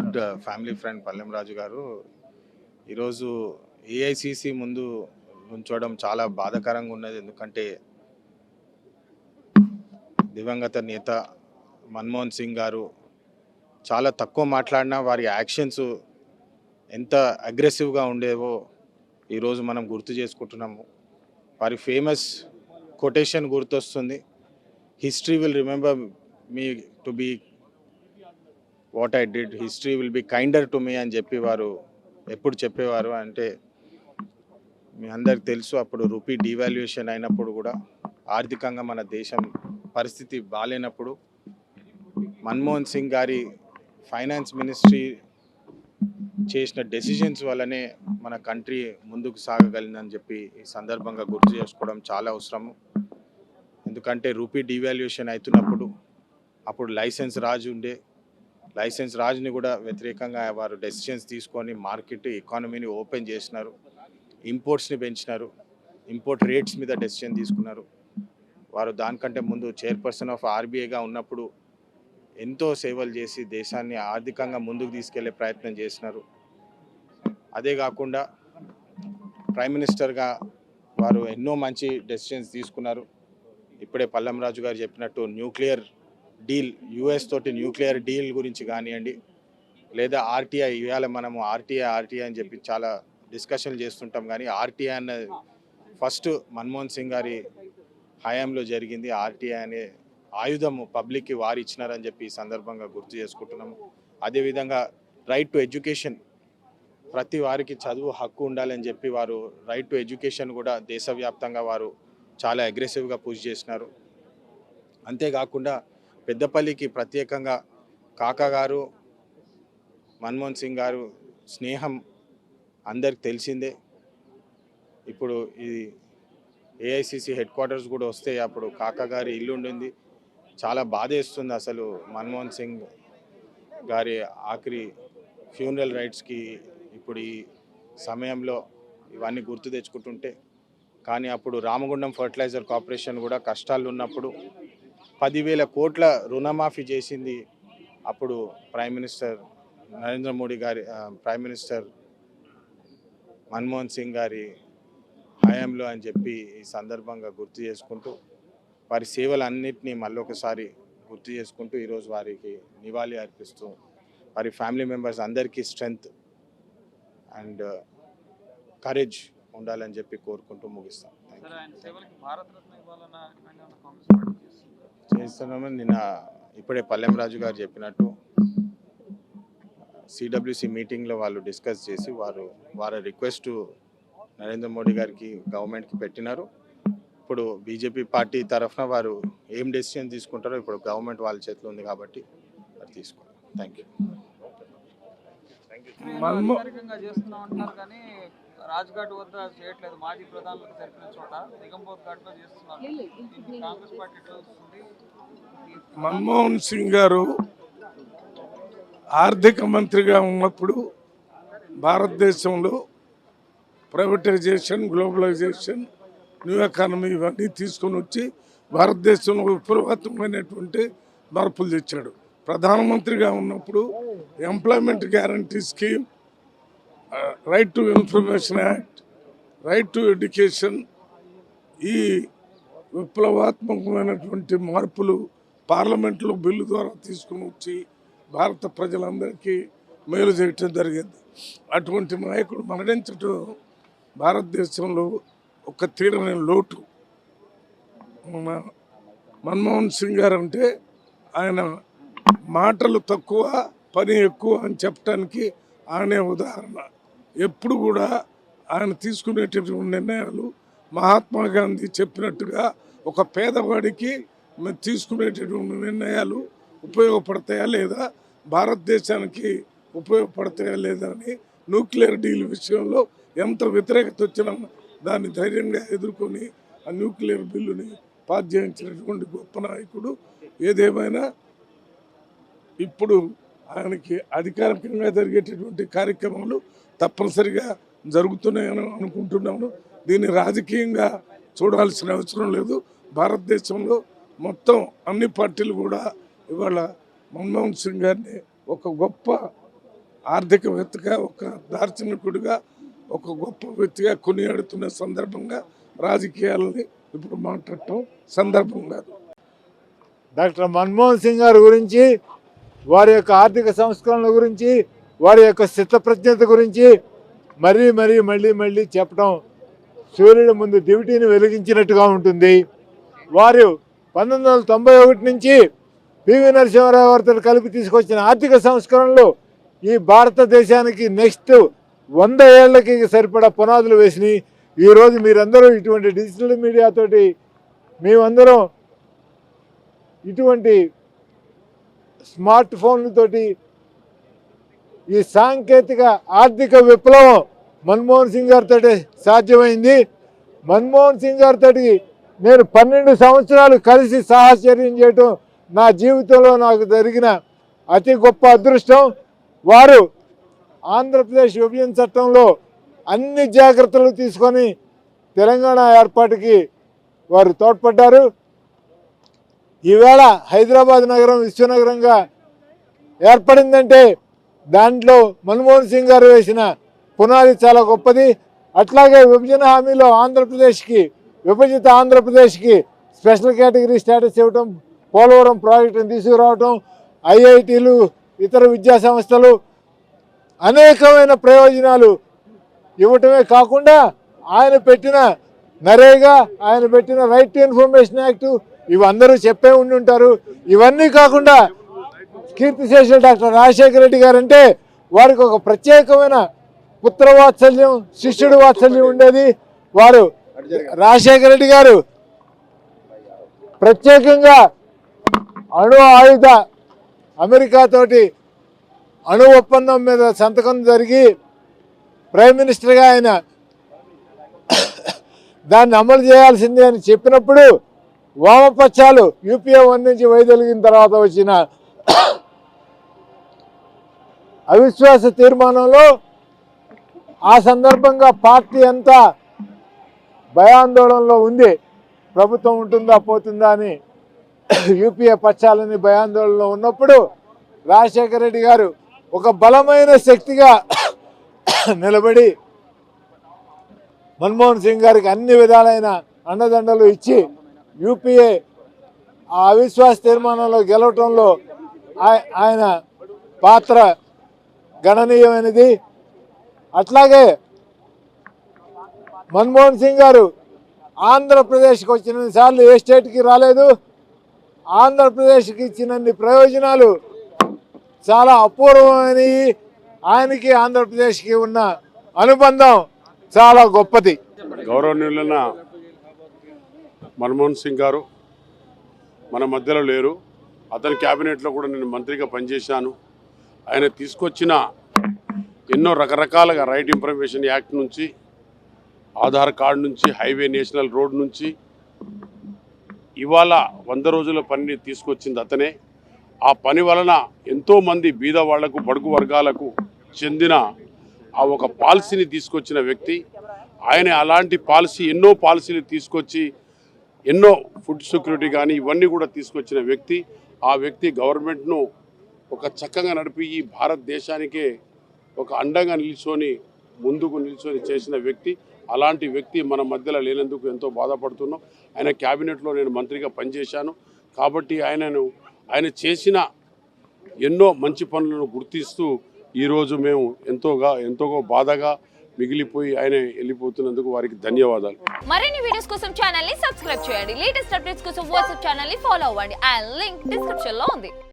Good family friend పల్లెం రాజు గారు ఈరోజు ఏఐసిసి ముందు ఉంచడం చాలా బాధాకరంగా ఉన్నది. ఎందుకంటే దివంగత నేత మన్మోహన్ సింగ్ గారు చాలా తక్కువ మాట్లాడినా వారి యాక్షన్స్ ఎంత అగ్రెసివ్గా ఉండేవో ఈరోజు మనం గుర్తు చేసుకుంటున్నాము. వారి ఫేమస్ కొటేషన్ గుర్తొస్తుంది, history will remember me to be what I did, history will be kinder to me అని చెప్పి వారు ఎప్పుడు చెప్పేవారు. అంటే మీ అందరికి తెలుసు, అప్పుడు రూపీ డివాల్యుయేషన్ అయినప్పుడు కూడా ఆర్థికంగా మన దేశం పరిస్థితి బాగాలేనప్పుడు మన్మోహన్ సింగ్ గారి ఫైనాన్స్ మినిస్ట్రీ చేసిన డెసిషన్స్ వల్లనే మన కంట్రీ ముందుకు సాగగలిగిందని చెప్పి ఈ సందర్భంగా గుర్తు చేసుకోవడం చాలా అవసరము. ఎందుకంటే రూపీ డివాల్యుయేషన్ అవుతున్నప్పుడు అప్పుడు లైసెన్స్ రాజు ఉండే, లైసెన్స్ రాజుని కూడా వ్యతిరేకంగా వారు డెసిషన్స్ తీసుకొని మార్కెట్ ఎకానమీని ఓపెన్ చేసినారు, ఇంపోర్ట్స్ని పెంచినారు, ఇంపోర్ట్ రేట్స్ మీద డెసిషన్ తీసుకున్నారు. వారు దానికంటే ముందు చైర్పర్సన్ ఆఫ్ ఆర్బీఐగా ఉన్నప్పుడు ఎంతో సేవలు చేసి దేశాన్ని ఆర్థికంగా ముందుకు తీసుకెళ్లే ప్రయత్నం చేసినారు. అదే కాకుండా ప్రైమ్ మినిస్టర్గా వారు ఎన్నో మంచి డెసిషన్స్ తీసుకున్నారు. ఇప్పుడే పల్లెం రాజు గారు చెప్పినట్టు న్యూక్లియర్ డీల్, యుఎస్ తోటి న్యూక్లియర్ డీల్ గురించి కానివ్వండి, లేదా ఆర్టీఐ, ఇవాళ మనము ఆర్టీఐ అని చెప్పి చాలా డిస్కషన్లు చేస్తుంటాం, కానీ ఆర్టీఐ అన్న ఫస్ట్ మన్మోహన్ సింగ్ గారి హయాంలో జరిగింది. ఆర్టీఐ అనే ఆయుధము పబ్లిక్కి వారు ఇచ్చినారని చెప్పి ఈ సందర్భంగా గుర్తు చేసుకుంటున్నాము. అదేవిధంగా రైట్ టు ఎడ్యుకేషన్, ప్రతి వారికి చదువు హక్కు ఉండాలని చెప్పి వారు రైట్ టు ఎడ్యుకేషన్ కూడా దేశవ్యాప్తంగా వారు చాలా అగ్రెసివ్గా పుష్ చేసినారు. అంతేకాకుండా పెద్దపల్లికి ప్రత్యేకంగా కాకా గారు, మన్మోహన్ సింగ్ గారు స్నేహం అందరికి తెలిసిందే. ఇప్పుడు ఇది ఏఐసిసి హెడ్ క్వార్టర్స్ కూడా వస్తే అప్పుడు కాకా గారి ఇల్లు ఉండింది. చాలా బాధేస్తుంది అసలు మన్మోహన్ సింగ్ గారి ఆఖరి ఫ్యూనరల్ రైట్స్కి ఇప్పుడు ఈ సమయంలో ఇవన్నీ గుర్తు తెచ్చుకుంటుంటే. కానీ అప్పుడు రామగుండం ఫర్టిలైజర్ కార్పొరేషన్ కూడా కష్టాలు ఉన్నప్పుడు 10,000 కోట్ల రుణమాఫీ చేసింది అప్పుడు ప్రైమ్ మినిస్టర్ నరేంద్ర మోడీ గారి, ప్రైమ్ మినిస్టర్ మన్మోహన్ సింగ్ గారి హయాంలో అని చెప్పి ఈ సందర్భంగా గుర్తు చేసుకుంటూ వారి సేవలన్నింటినీ మళ్ళొకసారి గుర్తు చేసుకుంటూ ఈరోజు వారికి నివాళి అర్పిస్తూ వారి ఫ్యామిలీ మెంబర్స్ అందరికీ స్ట్రెంగ్త్ అండ్ కరేజ్ ఉండాలని చెప్పి కోరుకుంటూ ముగిస్తాం. చేస్తున్నామని నిన్న ఇప్పుడే పల్లెం రాజు గారు చెప్పినట్టు సిడబ్ల్యూసి మీటింగ్లో వాళ్ళు డిస్కస్ చేసి వారి రిక్వెస్ట్ నరేంద్ర మోడీ గారికి, గవర్నమెంట్కి పెట్టినారు. ఇప్పుడు బీజేపీ పార్టీ తరఫున వారు ఏం డెసిషన్ తీసుకుంటారో ఇప్పుడు గవర్నమెంట్ వాళ్ళ చేతిలో ఉంది కాబట్టి అది తీసుకోండి. Thank you. రాజ్ఘాట్ వద్ద చేయట్లేదు, మాజీ ప్రధానులకు జరిపిన చోట నిగంబోధ్ ఘాట్లో చేస్తున్నారు. కాంగ్రెస్ పార్టీ ఎట్లా వస్తుంది? మన్మోహన్ సింగ్ గారు ఆర్థిక మంత్రిగా ఉన్నప్పుడు భారతదేశంలో ప్రైవేటైజేషన్, గ్లోబలైజేషన్, న్యూ ఎకానమీ ఇవన్నీ తీసుకొని వచ్చి భారతదేశంలో విపరీతమైనటువంటి మార్పులు తెచ్చాడు. ప్రధానమంత్రిగా ఉన్నప్పుడు employment guarantee scheme, right to information act, right to education, ఈ విప్లవాత్మకమైనటువంటి మార్పులు పార్లమెంట్లో బిల్లు ద్వారా తీసుకుని వచ్చి భారత ప్రజలందరికీ మేలు చేయటం జరిగింది. అటువంటి నాయకుడు మరణించటం భారతదేశంలో ఒక తీరని లోటు. మన్మోహన్ సింగ్ గారు అంటే ఆయన మాటలు తక్కువ, పని ఎక్కువ అని చెప్పడానికి ఆయనే ఉదాహరణ. ఎప్పుడు కూడా ఆయన తీసుకునేటటువంటి నిర్ణయాలు మహాత్మా గాంధీ చెప్పినట్టుగా ఒక పేదవాడికి తీసుకునేటటువంటి నిర్ణయాలు ఉపయోగపడతాయా లేదా, భారతదేశానికి ఉపయోగపడతాయా లేదా అని న్యూక్లియర్ డీల్ విషయంలో ఎంత వ్యతిరేకత వచ్చినా దాన్ని ధైర్యంగా ఎదుర్కొని ఆ న్యూక్లియర్ బిల్లుని పాస్ చేయించినటువంటి గొప్ప నాయకుడు. ఏదేమైనా ఇప్పుడు ఆయనకి అధికారికంగా జరిగేటటువంటి కార్యక్రమాలు తప్పనిసరిగా జరుగుతున్నాయని అనుకుంటున్నాను. దీన్ని రాజకీయంగా చూడాల్సిన అవసరం లేదు. భారతదేశంలో మొత్తం అన్ని పార్టీలు కూడా ఇవాళ మన్మోహన్ సింగ్ గారిని ఒక గొప్ప ఆర్థికవేత్తగా, ఒక దార్శనికుడిగా, ఒక గొప్ప వ్యక్తిగా కొనియాడుతున్న సందర్భంగా రాజకీయాలని ఇప్పుడు మాట్లాడటం సందర్భం కాదు. డాక్టర్ మన్మోహన్ సింగ్ గారి గురించి, వారి యొక్క ఆర్థిక సంస్కరణల గురించి, వారి యొక్క స్థితప్రజ్ఞత గురించి మళ్ళీ చెప్పడం సూర్యుడి ముందు దివిటీని వెలిగించినట్టుగా ఉంటుంది. వారు 1991 నుంచి పివి నరసింహారావు గారితో కలిపి తీసుకొచ్చిన ఆర్థిక సంస్కరణలు ఈ భారతదేశానికి నెక్స్ట్ 100 ఏళ్లకి సరిపడా పునాదులు వేసినాయి. ఈరోజు మీరందరూ ఇటువంటి డిజిటల్ మీడియాతోటి మేమందరం ఇటువంటి స్మార్ట్ ఫోన్లతోటి ఈ సాంకేతిక ఆర్థిక విప్లవం మన్మోహన్ సింగ్ గారితో సాధ్యమైంది. మన్మోహన్ సింగ్ గారితో నేను 12 సంవత్సరాలు కలిసి సాహచర్యం చేయటం నా జీవితంలో నాకు జరిగిన అతి గొప్ప అదృష్టం. వారు ఆంధ్రప్రదేశ్ విభజన చట్టంలో అన్ని జాగ్రత్తలు తీసుకొని తెలంగాణ ఏర్పాటుకి వారు తోడ్పడ్డారు. ఈవేళ హైదరాబాద్ నగరం విశ్వనగరంగా ఏర్పడిందంటే దాంట్లో మన్మోహన్ సింగ్ గారు వేసిన పునాది చాలా గొప్పది. అట్లాగే విభజన హామీలో విభజిత ఆంధ్రప్రదేశ్కి స్పెషల్ కేటగిరీ స్టేటస్ ఇవ్వటం, పోలవరం ప్రాజెక్టును తీసుకురావటం, ఐఐటీలు, ఇతర విద్యా సంస్థలు అనేకమైన ప్రయోజనాలు ఇవ్వటమే కాకుండా ఆయన పెట్టిన నరేగా, ఆయన పెట్టిన రైట్ టు ఇన్ఫర్మేషన్ యాక్టు ఇవి అందరూ చెప్పే ఉండి ఉంటారు. ఇవన్నీ కాకుండా కీర్తిశేషులు డాక్టర్ రాజశేఖర రెడ్డి గారు అంటే వారికి ఒక ప్రత్యేకమైన పుత్రవాత్సల్యం, శిష్యుడు వాత్సల్యం ఉండేది. వారు రాజశేఖర రెడ్డి గారు ప్రత్యేకంగా అణు ఆయుధ అమెరికాతోటి అణు ఒప్పందం మీద సంతకం జరిగి ప్రైమ్ మినిస్టర్గా ఆయన దాన్ని అమలు చేయాల్సిందే అని చెప్పినప్పుడు వామపక్షాలు యూపీఏ 1 నుంచి వైదొలిగిన తర్వాత వచ్చిన అవిశ్వాస తీర్మానంలో ఆ సందర్భంగా పార్టీ అంతా భయాందోళనలో ఉంది. ప్రభుత్వం ఉంటుందా పోతుందా అని యూపీఏ పక్షాలని భయాందోళనలో ఉన్నప్పుడు రాజశేఖర రెడ్డి గారు ఒక బలమైన శక్తిగా నిలబడి మన్మోహన్ సింగ్ గారికి అన్ని విధాలైన అండదండలు ఇచ్చి యూపీఏ ఆ అవిశ్వాస తీర్మానంలో గెలవటంలో ఆయన పాత్ర గణనీయమైనది. అట్లాగే మన్మోహన్ సింగ్ గారు ఆంధ్రప్రదేశ్కి వచ్చిన సార్లు ఏ స్టేట్కి రాలేదు. ఆంధ్రప్రదేశ్కి ఇచ్చినన్ని ప్రయోజనాలు చాలా అపూర్వమైనవి. ఆయనకి ఆంధ్రప్రదేశ్కి ఉన్న అనుబంధం చాలా గొప్పది. గౌరవనీయులైన మన్మోహన్ సింగ్ గారు మన మధ్యలో లేరు. అతని క్యాబినెట్లో కూడా నేను మంత్రిగా పనిచేశాను. ఆయన తీసుకొచ్చిన ఎన్నో రకరకాలుగా రైట్ ఇన్ఫర్మేషన్ యాక్ట్ నుంచి, ఆధార్ కార్డు నుంచి, హైవే నేషనల్ రోడ్ నుంచి ఇవాళ 100 రోజుల పనిని తీసుకొచ్చింది అతనే. ఆ పని వలన ఎంతోమంది బీద వాళ్లకు, బడుగు వర్గాలకు చెందిన ఆ ఒక పాలసీని తీసుకొచ్చిన వ్యక్తి ఆయన. అలాంటి పాలసీ ఎన్నో పాలసీలు తీసుకొచ్చి ఎన్నో ఫుడ్ సెక్యూరిటీ కానీ ఇవన్నీ కూడా తీసుకొచ్చిన వ్యక్తి. ఆ వ్యక్తి గవర్నమెంట్ను ఒక చక్కగా నడిపి ఈ భారతదేశానికే ఒక అండగా ముందుకు నిల్చొని చేసిన వ్యక్తి. అలాంటి వ్యక్తి మన మధ్యలో లేనందుకు ఎంతో బాధపడుతున్నాం. ఆయన క్యాబినెట్లో నేను మంత్రిగా పనిచేశాను కాబట్టి ఆయన చేసిన ఎన్నో మంచి పనులను గుర్తిస్తూ ఈరోజు మేము ఎంతో బాధగా మిగిలిపోయి ఆయన వెళ్ళిపోతున్నందుకు వారికి ధన్యవాదాలు. మరిన్ని వీడియోస్ కోసం ఛానల్ ని సబ్స్క్రైబ్ చేయండి. లేటెస్ట్ అప్డేట్స్ కోసం వాట్సాప్ ఛానల్ ని ఫాలో అవ్వండి. ఆ లింక్ డిస్క్రిప్షన్ లో ఉంది.